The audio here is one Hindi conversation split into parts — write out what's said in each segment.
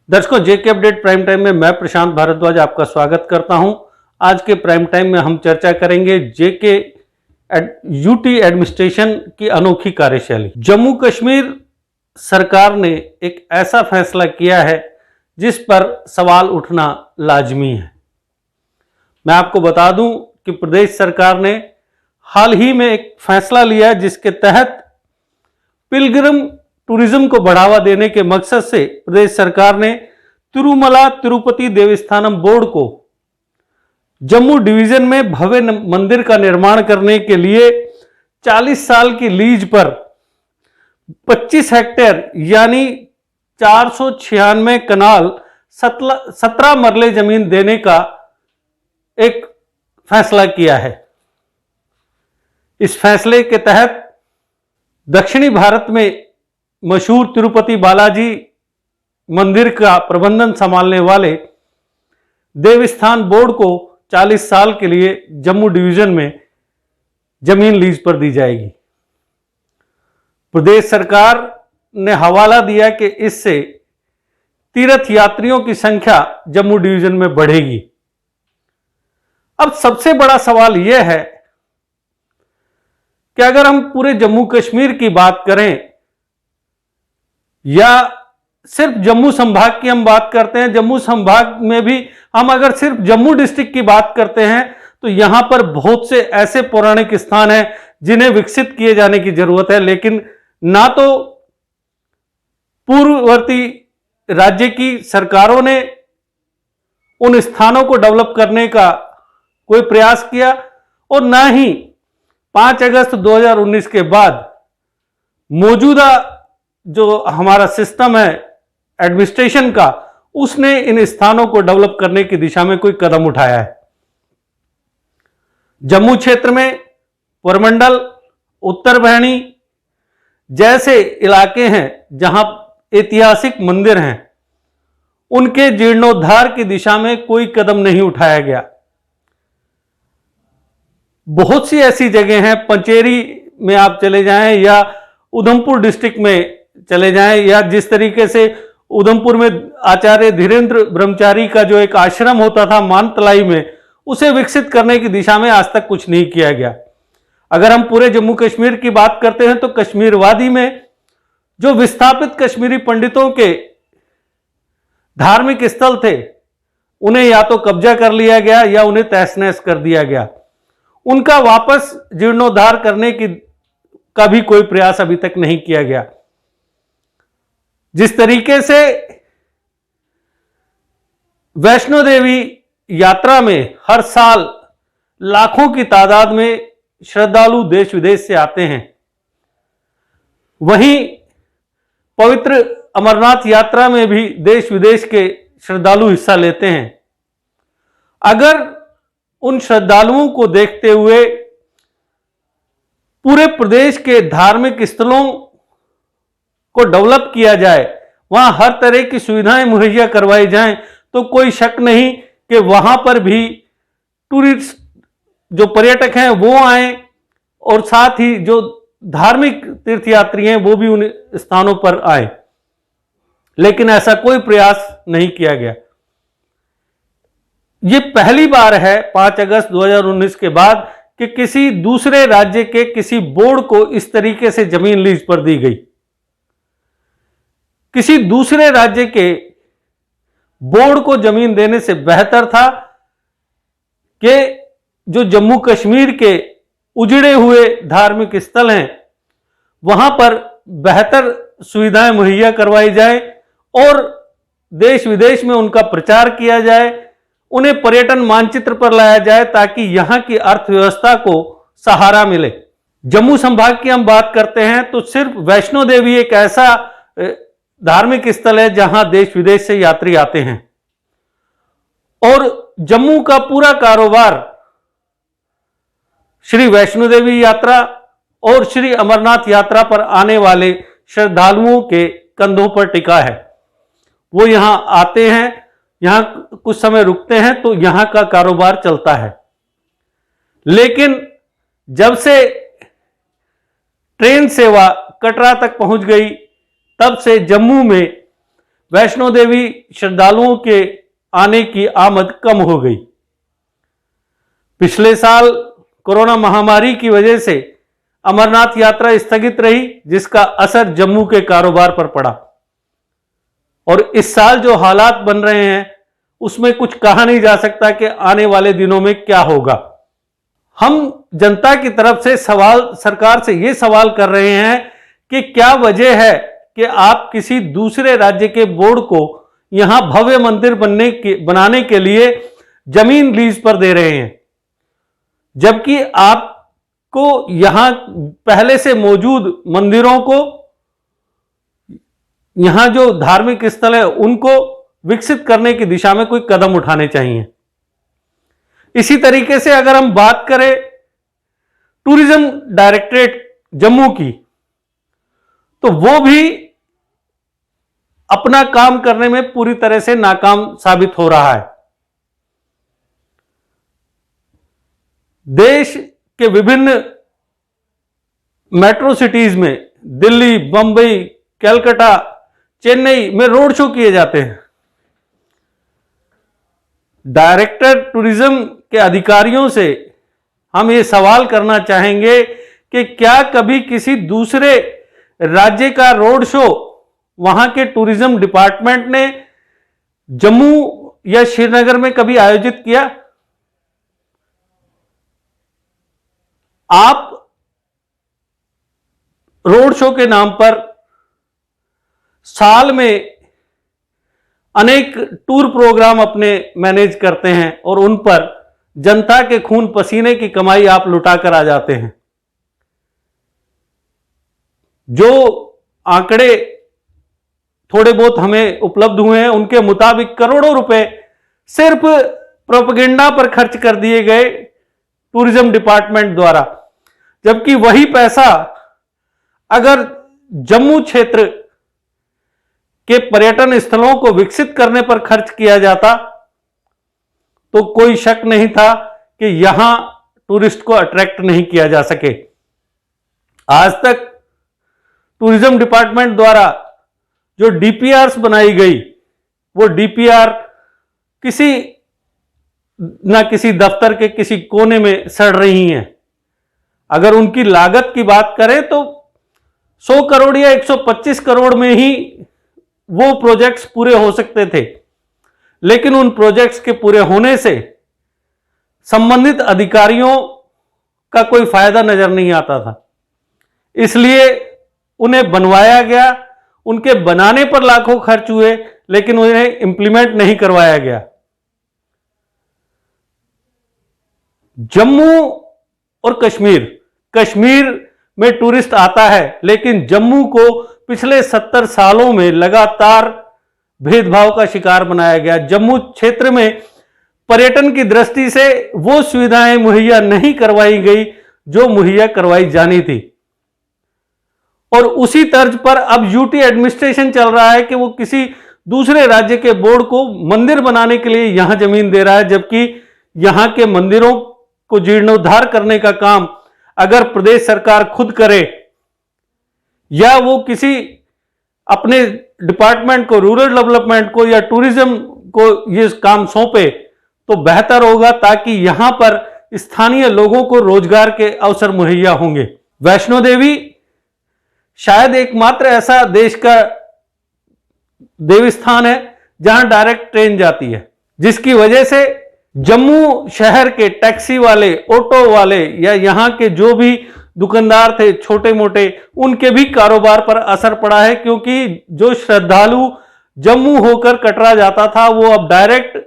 दर्शकों, जेके अपडेट प्राइम टाइम में मैं प्रशांत भारद्वाज आपका स्वागत करता हूं। आज के प्राइम टाइम में हम चर्चा करेंगे जेके यूटी एडमिनिस्ट्रेशन की अनोखी कार्यशैली। जम्मू कश्मीर सरकार ने एक ऐसा फैसला किया है जिस पर सवाल उठना लाजमी है। मैं आपको बता दूं कि प्रदेश सरकार ने हाल ही में एक फैसला लिया जिसके तहत पिलग्रिम टूरिज्म को बढ़ावा देने के मकसद से प्रदेश सरकार ने तिरुमला तिरुपति देवस्थानम बोर्ड को जम्मू डिवीजन में भव्य मंदिर का निर्माण करने के लिए 40 साल की लीज पर 25 हेक्टेयर यानी 496 कनाल 17 मरले जमीन देने का एक फैसला किया है। इस फैसले के तहत दक्षिणी भारत में मशहूर तिरुपति बालाजी मंदिर का प्रबंधन संभालने वाले देवस्थान बोर्ड को 40 साल के लिए जम्मू डिवीजन में जमीन लीज पर दी जाएगी। प्रदेश सरकार ने हवाला दिया कि इससे तीर्थ यात्रियों की संख्या जम्मू डिवीजन में बढ़ेगी। अब सबसे बड़ा सवाल यह है कि अगर हम पूरे जम्मू कश्मीर की बात करें या सिर्फ जम्मू संभाग की हम बात करते हैं, जम्मू संभाग में भी हम अगर सिर्फ जम्मू डिस्ट्रिक्ट की बात करते हैं तो यहां पर बहुत से ऐसे पौराणिक स्थान हैं जिन्हें विकसित किए जाने की जरूरत है, लेकिन ना तो पूर्ववर्ती राज्य की सरकारों ने उन स्थानों को डेवलप करने का कोई प्रयास किया और ना ही 5 अगस्त 2019 के बाद मौजूदा जो हमारा सिस्टम है एडमिनिस्ट्रेशन का, उसने इन स्थानों को डेवलप करने की दिशा में कोई कदम उठाया है। जम्मू क्षेत्र में पुरमंडल, उत्तर बहनी जैसे इलाके हैं जहां ऐतिहासिक मंदिर हैं, उनके जीर्णोद्धार की दिशा में कोई कदम नहीं उठाया गया। बहुत सी ऐसी जगह हैं, पंचेरी में आप चले जाएं या उधमपुर डिस्ट्रिक्ट में चले जाएं, या जिस तरीके से उधमपुर में आचार्य धीरेन्द्र ब्रह्मचारी का जो एक आश्रम होता था मानतलाई में, उसे विकसित करने की दिशा में आज तक कुछ नहीं किया गया। अगर हम पूरे जम्मू कश्मीर की बात करते हैं तो कश्मीर वादी में जो विस्थापित कश्मीरी पंडितों के धार्मिक स्थल थे, उन्हें या तो कब्जा कर लिया गया या उन्हें तहस नहस कर दिया गया। उनका वापस जीर्णोद्धार करने का भी कोई प्रयास अभी तक नहीं किया गया। जिस तरीके से वैष्णो देवी यात्रा में हर साल लाखों की तादाद में श्रद्धालु देश विदेश से आते हैं, वहीं पवित्र अमरनाथ यात्रा में भी देश विदेश के श्रद्धालु हिस्सा लेते हैं। अगर उन श्रद्धालुओं को देखते हुए पूरे प्रदेश के धार्मिक स्थलों को डेवलप किया जाए, वहां हर तरह की सुविधाएं मुहैया करवाई जाएं, तो कोई शक नहीं कि वहां पर भी टूरिस्ट जो पर्यटक हैं वो आए और साथ ही जो धार्मिक तीर्थयात्री हैं वो भी उन स्थानों पर आए। लेकिन ऐसा कोई प्रयास नहीं किया गया। ये पहली बार है 5 अगस्त 2019 के बाद कि किसी दूसरे राज्य के किसी बोर्ड को इस तरीके से जमीन लीज पर दी गई। किसी दूसरे राज्य के बोर्ड को जमीन देने से बेहतर था कि जो जम्मू कश्मीर के उजड़े हुए धार्मिक स्थल हैं वहां पर बेहतर सुविधाएं मुहैया करवाई जाए और देश विदेश में उनका प्रचार किया जाए, उन्हें पर्यटन मानचित्र पर लाया जाए ताकि यहां की अर्थव्यवस्था को सहारा मिले। जम्मू संभाग की हम बात करते हैं तो सिर्फ वैष्णो देवी एक ऐसा धार्मिक स्थल है जहां देश विदेश से यात्री आते हैं और जम्मू का पूरा कारोबार श्री वैष्णो देवी यात्रा और श्री अमरनाथ यात्रा पर आने वाले श्रद्धालुओं के कंधों पर टिका है। वो यहां आते हैं, यहां कुछ समय रुकते हैं तो यहां का कारोबार चलता है। लेकिन जब से ट्रेन सेवा कटरा तक पहुंच गई, तब से जम्मू में वैष्णो देवी श्रद्धालुओं के आने की आमद कम हो गई। पिछले साल कोरोना महामारी की वजह से अमरनाथ यात्रा स्थगित रही, जिसका असर जम्मू के कारोबार पर पड़ा। और इस साल जो हालात बन रहे हैं उसमें कुछ कहा नहीं जा सकता कि आने वाले दिनों में क्या होगा। हम जनता की तरफ से सरकार से यह सवाल कर रहे हैं कि क्या वजह है कि आप किसी दूसरे राज्य के बोर्ड को यहां भव्य मंदिर बनाने के लिए जमीन लीज पर दे रहे हैं, जबकि आपको यहां पहले से मौजूद मंदिरों को, यहां जो धार्मिक स्थल है उनको विकसित करने की दिशा में कोई कदम उठाने चाहिए। इसी तरीके से अगर हम बात करें टूरिज्म डायरेक्टरेट जम्मू की, तो वो भी अपना काम करने में पूरी तरह से नाकाम साबित हो रहा है। देश के विभिन्न मेट्रो सिटीज में, दिल्ली, बंबई, कलकत्ता, चेन्नई में रोड शो किए जाते हैं। डायरेक्टर टूरिज्म के अधिकारियों से हम ये सवाल करना चाहेंगे कि क्या कभी किसी दूसरे राज्य का रोड शो वहां के टूरिज्म डिपार्टमेंट ने जम्मू या श्रीनगर में कभी आयोजित किया? आप रोड शो के नाम पर साल में अनेक टूर प्रोग्राम अपने मैनेज करते हैं और उन पर जनता के खून पसीने की कमाई आप लुटाकर आ जाते हैं। जो आंकड़े थोड़े बहुत हमें उपलब्ध हुए हैं उनके मुताबिक करोड़ों रुपए सिर्फ प्रोपेगेंडा पर खर्च कर दिए गए टूरिज्म डिपार्टमेंट द्वारा, जबकि वही पैसा अगर जम्मू क्षेत्र के पर्यटन स्थलों को विकसित करने पर खर्च किया जाता तो कोई शक नहीं था कि यहां टूरिस्ट को अट्रैक्ट नहीं किया जा सके। आज तक टूरिज्म डिपार्टमेंट द्वारा जो डीपीआरस बनाई गई, वो डीपीआर किसी ना किसी दफ्तर के किसी कोने में सड़ रही हैं। अगर उनकी लागत की बात करें तो 100 करोड़ या 125 करोड़ में ही वो प्रोजेक्ट्स पूरे हो सकते थे, लेकिन उन प्रोजेक्ट्स के पूरे होने से संबंधित अधिकारियों का कोई फायदा नजर नहीं आता था, इसलिए उन्हें बनवाया गया। उनके बनाने पर लाखों खर्च हुए, लेकिन उन्हें इंप्लीमेंट नहीं करवाया गया। जम्मू और कश्मीर में टूरिस्ट आता है, लेकिन जम्मू को पिछले 70 सालों में लगातार भेदभाव का शिकार बनाया गया। जम्मू क्षेत्र में पर्यटन की दृष्टि से वो सुविधाएं मुहैया नहीं करवाई गई जो मुहैया करवाई जानी थी। और उसी तर्ज पर अब यूटी एडमिनिस्ट्रेशन चल रहा है कि वो किसी दूसरे राज्य के बोर्ड को मंदिर बनाने के लिए यहां जमीन दे रहा है, जबकि यहां के मंदिरों को जीर्णोद्धार करने का काम अगर प्रदेश सरकार खुद करे या वो किसी अपने डिपार्टमेंट को, रूरल डेवलपमेंट को या टूरिज्म को ये काम सौंपे तो बेहतर होगा, ताकि यहां पर स्थानीय लोगों को रोजगार के अवसर मुहैया होंगे। वैष्णो देवी शायद एकमात्र ऐसा देश का देवी स्थान है जहां डायरेक्ट ट्रेन जाती है, जिसकी वजह से जम्मू शहर के टैक्सी वाले, ऑटो वाले या यहां के जो भी दुकानदार थे छोटे मोटे, उनके भी कारोबार पर असर पड़ा है, क्योंकि जो श्रद्धालु जम्मू होकर कटरा जाता था वो अब डायरेक्ट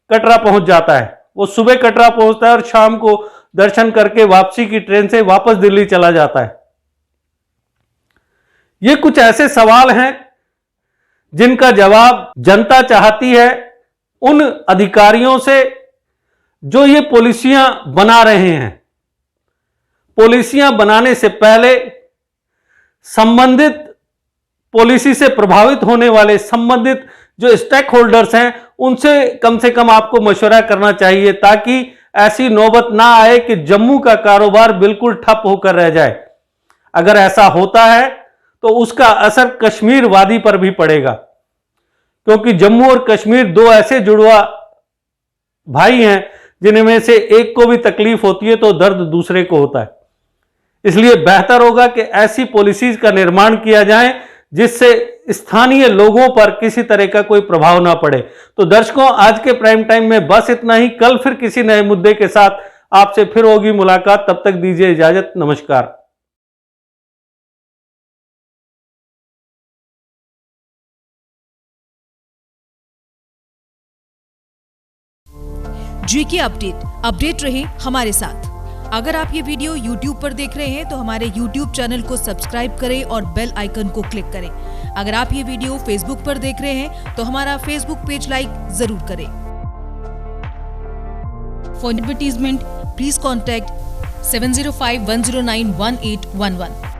कटरा पहुंच जाता है। वो सुबह कटरा पहुंचता है और शाम को दर्शन करके वापसी की ट्रेन से वापस दिल्ली चला जाता है। ये कुछ ऐसे सवाल हैं जिनका जवाब जनता चाहती है उन अधिकारियों से जो ये पॉलिसियां बना रहे हैं। पॉलिसियां बनाने से पहले संबंधित पॉलिसी से प्रभावित होने वाले संबंधित जो स्टेक होल्डर्स हैं उनसे कम आपको मशवरा करना चाहिए, ताकि ऐसी नौबत ना आए कि जम्मू का कारोबार बिल्कुल ठप होकर रह जाए। अगर ऐसा होता है तो उसका असर कश्मीर वादी पर भी पड़ेगा, क्योंकि जम्मू और कश्मीर दो ऐसे जुड़वा भाई हैं जिनमें से एक को भी तकलीफ होती है तो दर्द दूसरे को होता है। इसलिए बेहतर होगा कि ऐसी पॉलिसीज का निर्माण किया जाए जिससे स्थानीय लोगों पर किसी तरह का कोई प्रभाव ना पड़े। तो दर्शकों, आज के प्राइम टाइम में बस इतना ही। कल फिर किसी नए मुद्दे के साथ आपसे फिर होगी मुलाकात। तब तक दीजिए इजाजत। नमस्कार। जीके अपडेट रहे हमारे साथ। अगर आप ये वीडियो YouTube पर देख रहे हैं तो हमारे YouTube चैनल को सब्सक्राइब करें और बेल आइकन को क्लिक करें। अगर आप ये वीडियो Facebook पर देख रहे हैं तो हमारा Facebook पेज लाइक जरूर करें। For advertisement please contact 7051091811।